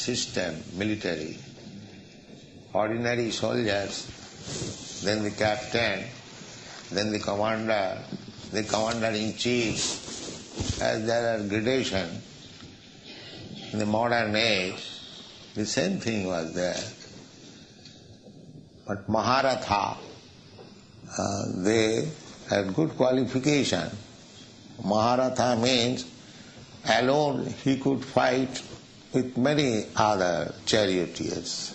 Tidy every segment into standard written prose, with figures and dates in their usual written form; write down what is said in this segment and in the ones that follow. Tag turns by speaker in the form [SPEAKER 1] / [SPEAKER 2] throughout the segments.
[SPEAKER 1] system, military. Ordinary soldiers, then the captain, then the commander-in-chief, as there are gradation. In the modern age, the same thing was there. But Maharatha, they had good qualification. Maharatha means alone he could fight with many other charioteers.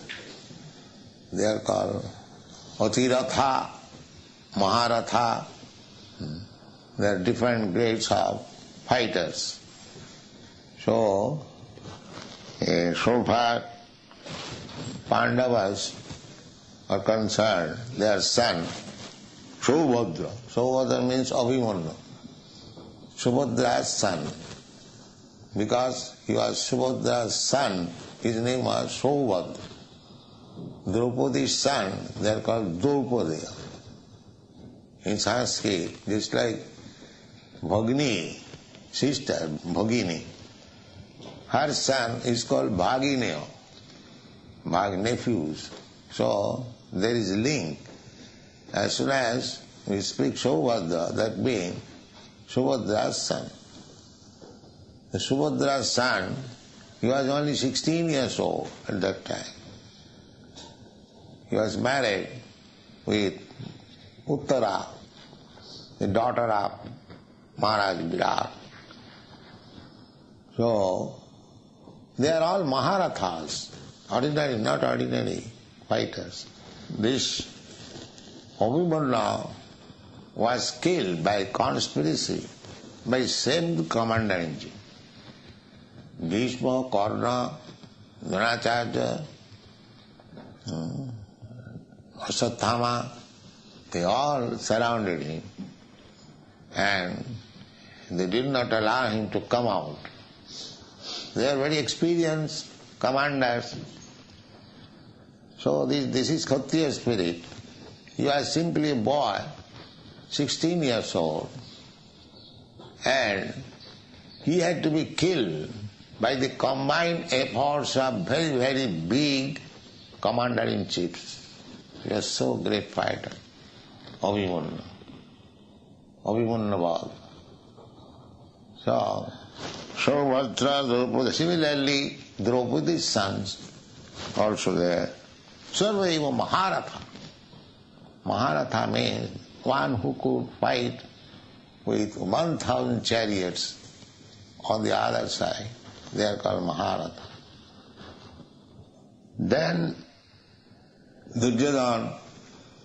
[SPEAKER 1] They are called Atiratha, Maharatha. There are different grades of fighters. So far Pandavas are concerned, their son, Subhadra. Subhadra means Abhimanyu. Subhadra's son. Because he was Subhadra's son, his name was Subhadra. Draupadi's son, they are called Draupadi. In Sanskrit, just like Bhagini, sister, Bhagini. Her son is called Bhagineya, nephews. So there is a link. As soon as we speak Subhadra, that being Subhadra's son. The Subhadra's son, he was only 16 years old at that time. He was married with Uttara, the daughter of Maharaj Virat. So they are all Maharathas, ordinary, not ordinary fighters. This Abhimanyu was killed by conspiracy by same commander-in-chief. Bhishma, Karna, Dronacharya, Ashwatthama, they all surrounded him and they did not allow him to come out. They are very experienced commanders. So this is Kshatriya spirit. You are simply a boy, 16 years old, and he had to be killed by the combined efforts of very, very big commander-in-chiefs. He was so great fighter, Abhimanyu. Abhimanyu was. So Subhadra, Draupadi, similarly Draupadi's sons also there. Sarvaiva Maharatha. Maharatha means one who could fight with 1,000 chariots on the other side. They are called Maharatha. Then Duryodhana,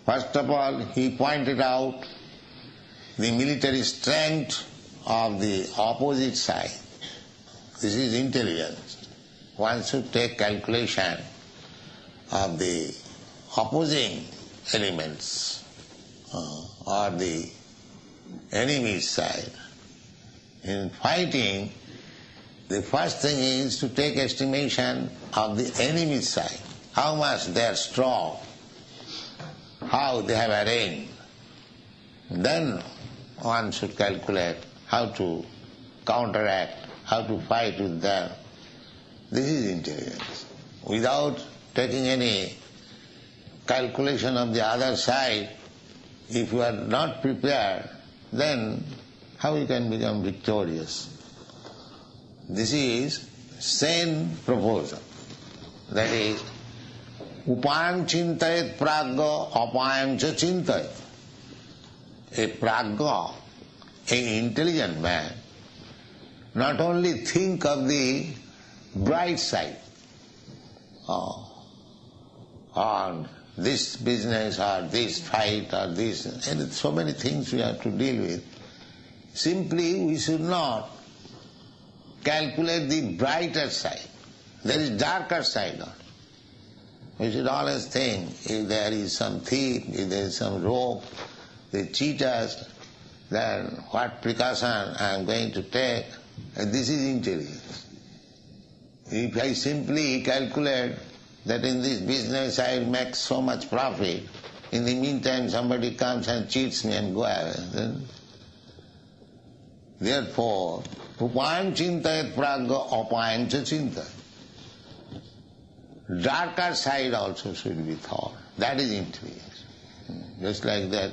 [SPEAKER 1] first of all, he pointed out the military strength of the opposite side. This is intelligence. One should take calculation of the opposing elements or the enemy's side. In fighting, the first thing is to take estimation of the enemy's side. How much they are strong, how they have arranged. Then one should calculate how to counteract, how to fight with them. This is intelligence. Without taking any calculation of the other side, if you are not prepared, then how you can become victorious? This is sane proposal. That is, upayam chintayat pragya apayam cha chintayat. A pragya, an intelligent man, not only think of the bright side, or this business or this fight or this, and so many things we have to deal with. Simply we should not calculate the brighter side. There is darker side on it. We should always think if there is some thief, if there is some rope, the cheaters, then what precaution I am going to take. And this is intelligence. If I simply calculate that in this business I will make so much profit, in the meantime somebody comes and cheats me and go away, then therefore, upayam chintayat pragya apayam cha chintayat. darker side also should be thought. That is intelligence. Just like that,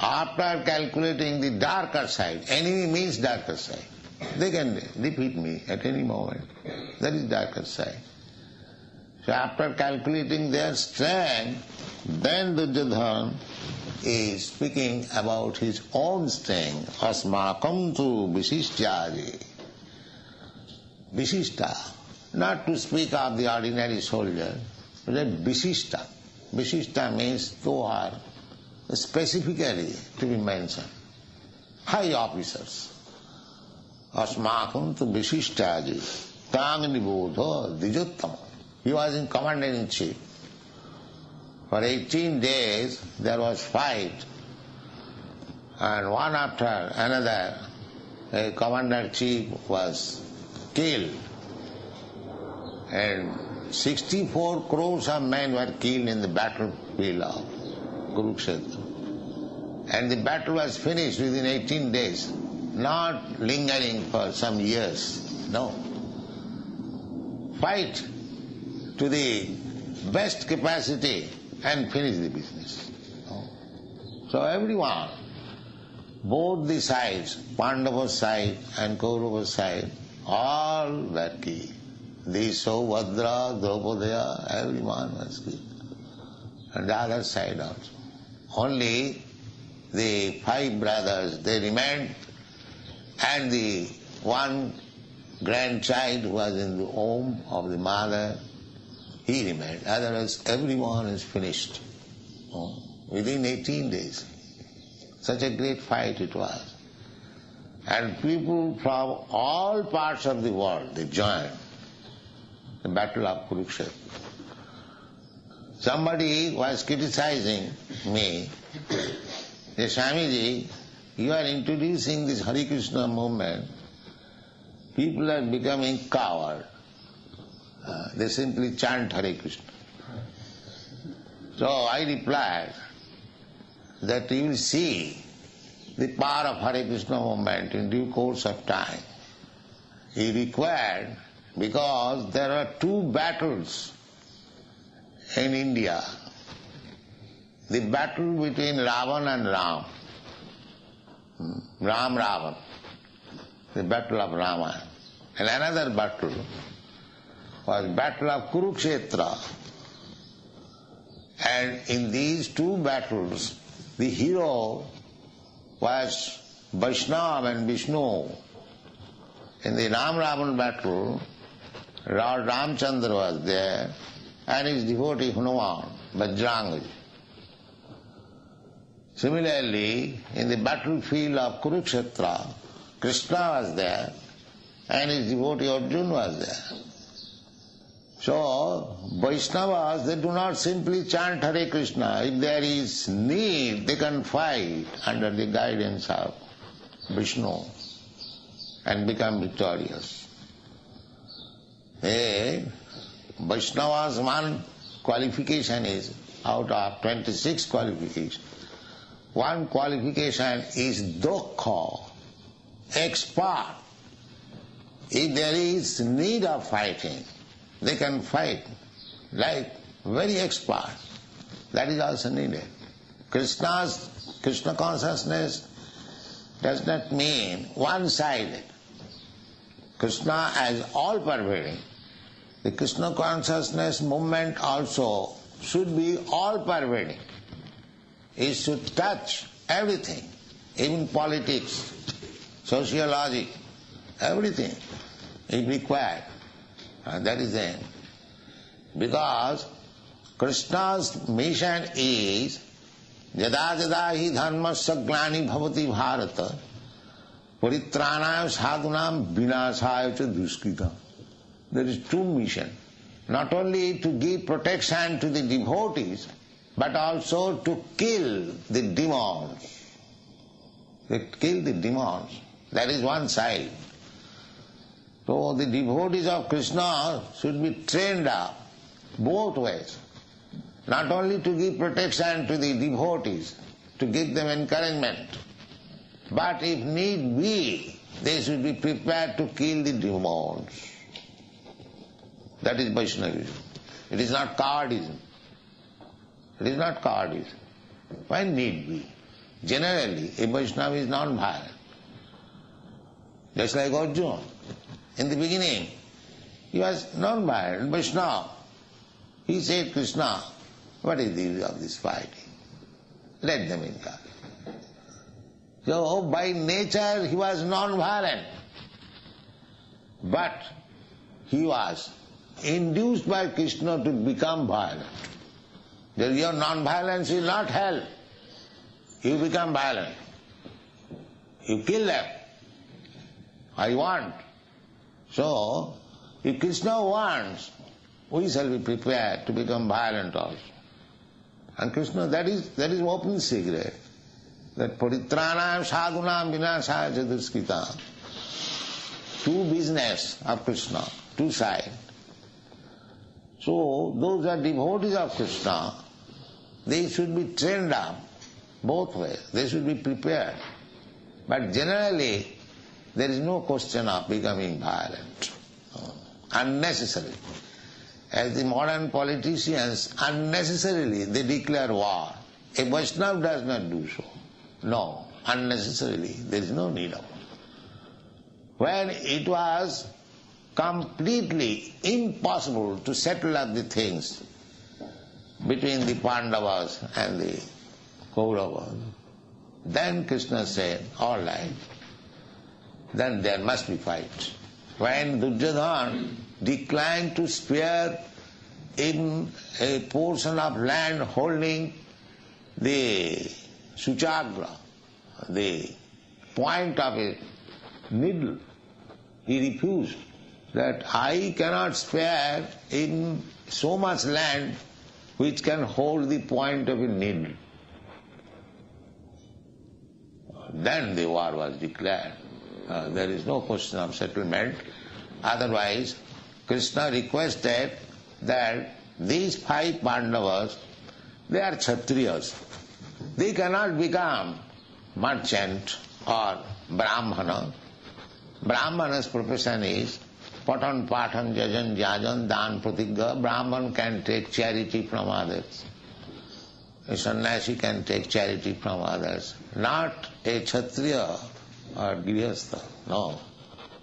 [SPEAKER 1] after calculating the darker side, enemy means darker side. They can defeat me at any moment. That is darker side. So after calculating their strength, then Duryodhana is speaking about his own strength. Asmakam tu visishtyaji. Visishta. Not to speak of the ordinary soldier, but a visishta. Visishta means those are specifically to be mentioned. High officers. Asmakam tu visishtyaji. Tang nibodha dijottama. He was in commander-in-chief. For 18 days there was fight, and one after another a commander-in-chief was killed, and 64 crores of men were killed in the battlefield of Kurukshetra. And the battle was finished within 18 days, not lingering for some years. No. Fight to the best capacity and finish the business. So everyone, both the sides, Pandava's side and Kaurava's side, all were killed. Disho, Bhadra, Draupadaya, everyone was killed. And the other side also. Only the 5 brothers, they remained, and the one grandchild who was in the womb of the mother, he remained. Otherwise everyone is finished within 18 days. Such a great fight it was. And people from all parts of the world, they joined the battle of Kurukshetra. Somebody was criticizing me, that Swamiji, you are introducing this Hare Krishna movement, people are becoming coward. They simply chant Hare Krishna. So I replied that you will see the power of Hare Krishna movement in due course of time. He required, because there are 2 battles in India. The battle between Ravan and Ram. Ram-Ravan. The battle of Rama. And another battle was battle of Kurukshetra. And in these 2 battles, the hero was Vaishnava and Vishnu. In the Ram-Ravan battle, Lord Ramchandra was there, and his devotee Hanuman, Bajrangi. Similarly, in the battlefield of Kurukshetra, Krishna was there, and his devotee Arjuna was there. So, Vaishnavas, they do not simply chant Hare Krishna. If there is need, they can fight under the guidance of Vishnu and become victorious. Vaishnavas, one qualification is, out of 26 qualifications, one qualification is Dokha, expert. If there is need of fighting, they can fight like very expert. That is also needed. Krishna consciousness does not mean one-sided. Krishna as all-pervading. The Krishna consciousness movement also should be all-pervading. It should touch everything, even politics, sociology, everything is required. And that is the end. Because Krishna's mission is Jada jada hi dharmasya glani bhavati bharata paritranaya sadhunam vinasaya cha duskita. There is 2 missions. Not only to give protection to the devotees, but also to kill the demons. They kill the demons. That is one side. So the devotees of Krishna should be trained up both ways. Not only to give protection to the devotees, to give them encouragement, but if need be, they should be prepared to kill the demons. That is Vaishnavism. It is not cowardism. It is not cowardism. When need be? Generally, a Vaishnava is non-violent. Just like Arjuna. In the beginning, he was non-violent, Vaishnava. He said, Krishna, what is the use of this fighting? Let them enjoy. So, by nature, he was non-violent. But he was induced by Krishna to become violent. That your non-violence will not help. You become violent. You kill them. I want. So, if Krishna wants, we shall be prepared to become violent also. And Krishna, that is open secret. That paritranam sadhunam vinasaya chaduskritam. Two business of Krishna, two sides. So, those are devotees of Krishna, they should be trained up both ways. They should be prepared. But generally, there is no question of becoming violent, unnecessarily. As the modern politicians, unnecessarily they declare war. A Vaishnava does not do so. No, unnecessarily, there is no need of it. When it was completely impossible to settle up the things between the Pandavas and the Kauravas, then Krishna said, all right, then there must be fight. When Duryodhana declined to spare in a portion of land holding the Suchagra, the point of a needle, he refused that I cannot spare in so much land which can hold the point of a needle. Then the war was declared. There is no question of settlement. Otherwise, Krishna requested that these 5 Pandavas, they are Kshatriyas. They cannot become merchant or Brahmana. Brahmana's profession is patan, patan, jajan, jajan, dan, pratigya. Brahman can take charity from others. A sannyasi can take charity from others. Not a Kshatriya or Grihastha. No,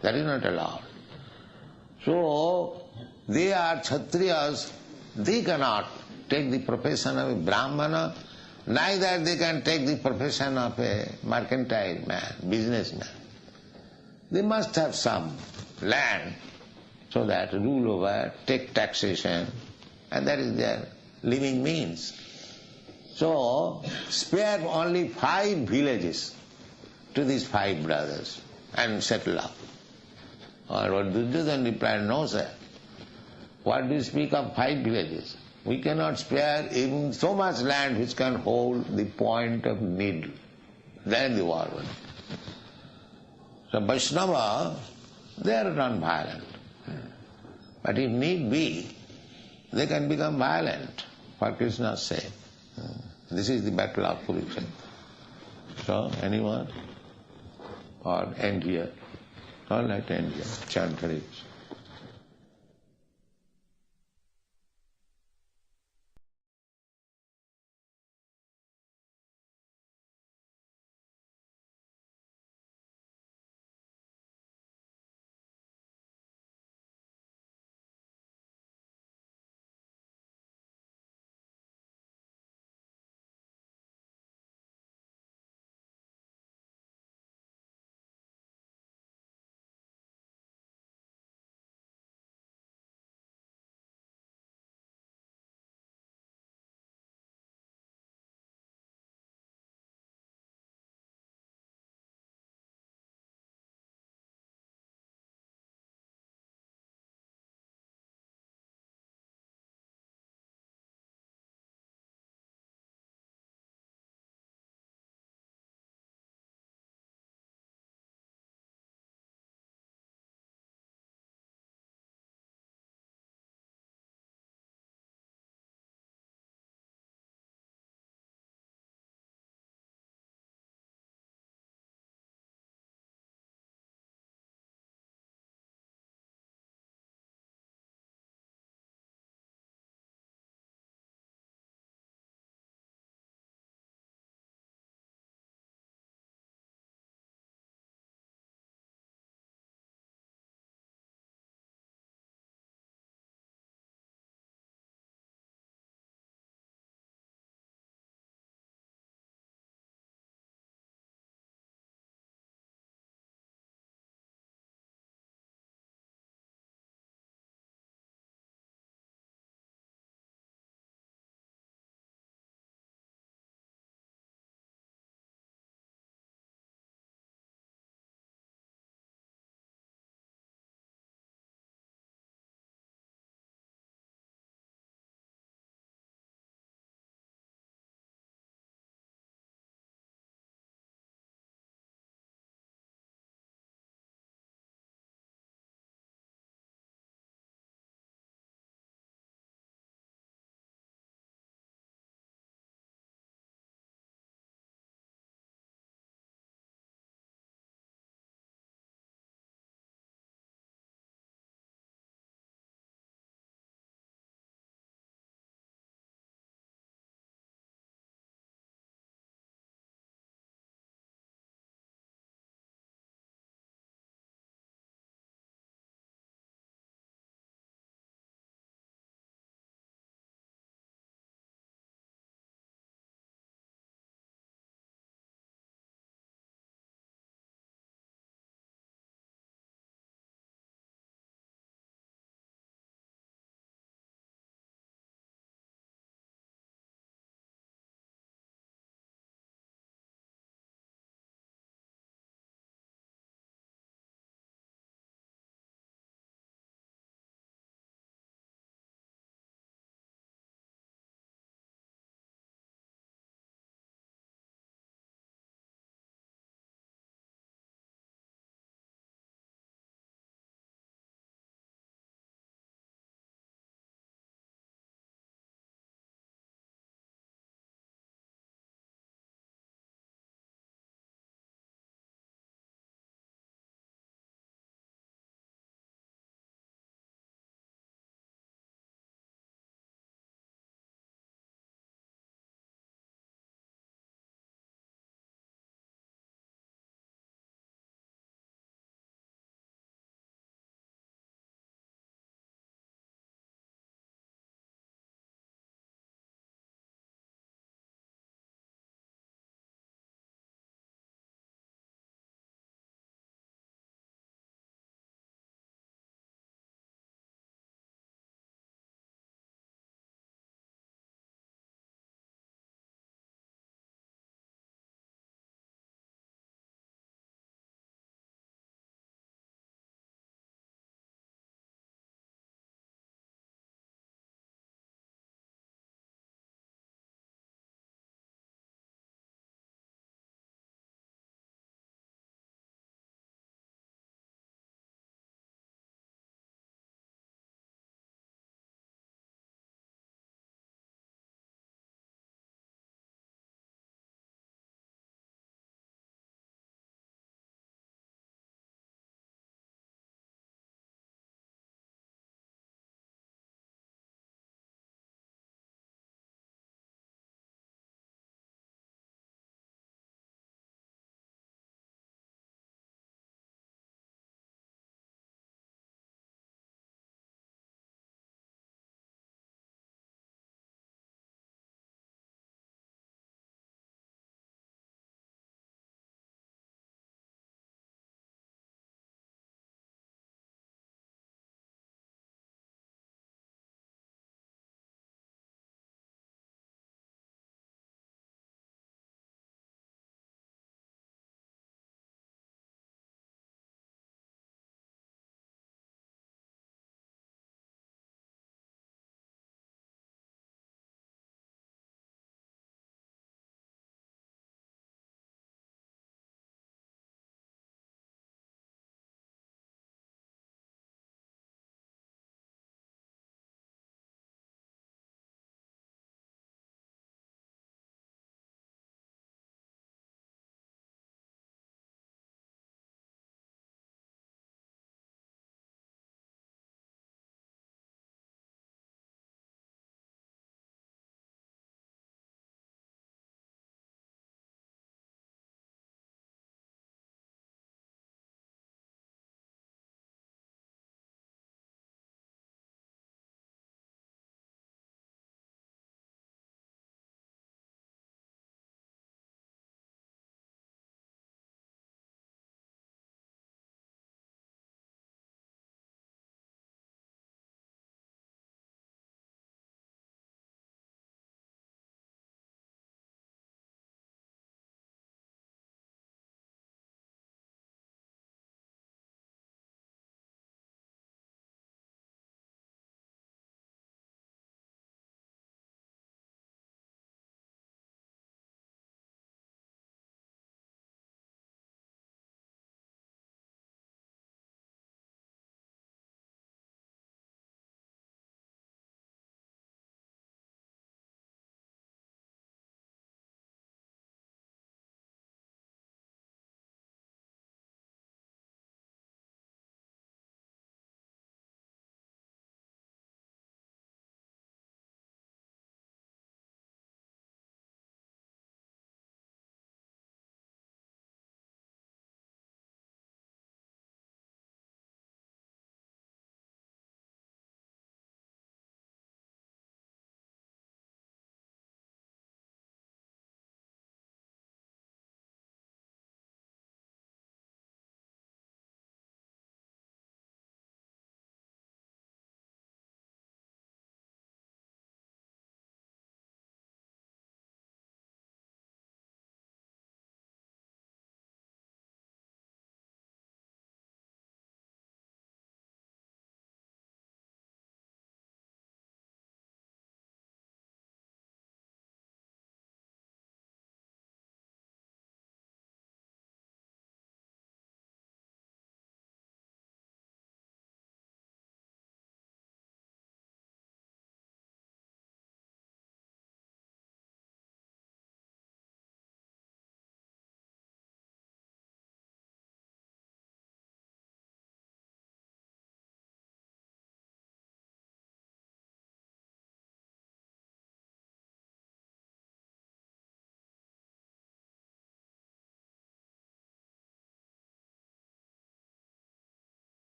[SPEAKER 1] that is not allowed. So, they are Kshatriyas, they cannot take the profession of a Brahmana, neither they can take the profession of a mercantile man, businessman. They must have some land so that rule over, take taxation, and that is their living means. So, spare only 5 villages to these 5 brothers and settle up. Or what Duryodhana replied, no sir, what do you speak of 5 villages? We cannot spare even so much land which can hold the point of needle. Then the war went. So Vaishnava, they are non-violent. But if need be, they can become violent, for Krishna's sake. This is the battle of Kurukshetra. So, anyone? Or end here? All right, end here. Chant Hare Krishna.